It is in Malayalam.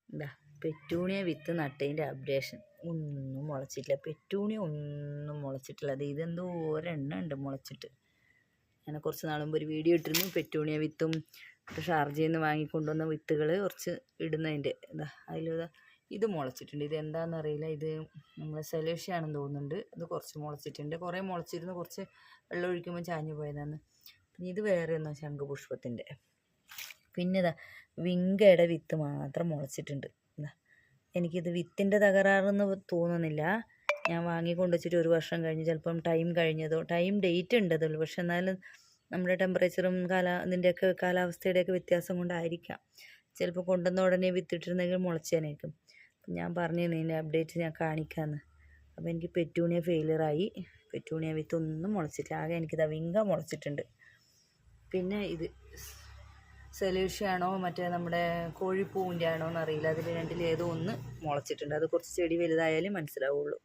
എന്താ പെറ്റൂണിയ വിത്ത് നട്ടതിൻ്റെ അപ്ഡേഷൻ. ഒന്നും മുളച്ചിട്ടില്ല, പെറ്റൂണിയ ഒന്നും മുളച്ചിട്ടില്ല. അത് ഇതെന്തോ ഒരെണ്ണം ഉണ്ട് മുളച്ചിട്ട്. ഞാൻ കുറച്ച് നാൾ മുമ്പ് ഒരു വീഡിയോ ഇട്ടിരുന്നു, പെറ്റൂണിയ വിത്തും ഷാർജയിൽ നിന്ന് വാങ്ങിക്കൊണ്ടുവന്ന വിത്തുകൾ കുറച്ച് ഇടുന്നതിൻ്റെ. എന്താ അതിലിതാ ഇത് മുളച്ചിട്ടുണ്ട്. ഇത് എന്താണെന്നറിയില്ല, ഇത് നമ്മളെ സെലേഷ്യാണെന്ന് തോന്നുന്നുണ്ട്. ഇത് കുറച്ച് മുളച്ചിട്ടുണ്ട്, കുറേ മുളച്ചിരുന്നു, കുറച്ച് വെള്ളം ഒഴിക്കുമ്പോൾ ചാഞ്ഞു പോയതാണ്. പിന്നെ ഇത് വേറെ ഒന്നും ശംഖുപുഷ്പത്തിൻ്റെ. പിന്നെ ഇതാ വിങ്കയുടെ വിത്ത് മാത്രം മുളച്ചിട്ടുണ്ട്. എന്താ എനിക്കിത് വിത്തിൻ്റെ തകരാറെന്ന് തോന്നുന്നില്ല. ഞാൻ വാങ്ങിക്കൊണ്ട് വെച്ചിട്ട് 1 വർഷം കഴിഞ്ഞ്, ചിലപ്പം ടൈം കഴിഞ്ഞതോ, ടൈം ഡേറ്റ് ഉണ്ട് അതുള്ളൂ. പക്ഷെ എന്നാലും നമ്മുടെ ടെമ്പറേച്ചറും ഇതിൻ്റെയൊക്കെ കാലാവസ്ഥയുടെയൊക്കെ വ്യത്യാസം കൊണ്ടായിരിക്കാം. ചിലപ്പോൾ കൊണ്ടുവന്ന ഉടനെ വിത്തിട്ടിരുന്നെങ്കിൽ മുളച്ചേനായിരിക്കും. അപ്പം ഞാൻ പറഞ്ഞു ഇതിൻ്റെ അപ്ഡേറ്റ് ഞാൻ കാണിക്കാമെന്ന്. അപ്പോൾ എനിക്ക് പെറ്റൂണിയ ഫെയിലിയറായി. പെറ്റൂണിയ വിത്ത് ഒന്നും മുളച്ചിട്ടില്ല. ആകെ എനിക്കിതാ വിങ്ക മുളച്ചിട്ടുണ്ട്. പിന്നെ ഇത് സെലേഷ്യാണോ മറ്റേ നമ്മുടെ കോഴിപ്പൂവിൻ്റെ ആണോ എന്നറിയില്ല. അതിൽ രണ്ടിലേതോ ഒന്ന് മുളച്ചിട്ടുണ്ട്. അത് കുറച്ച് ചെടി വലുതായാലും മനസ്സിലാവുള്ളൂ.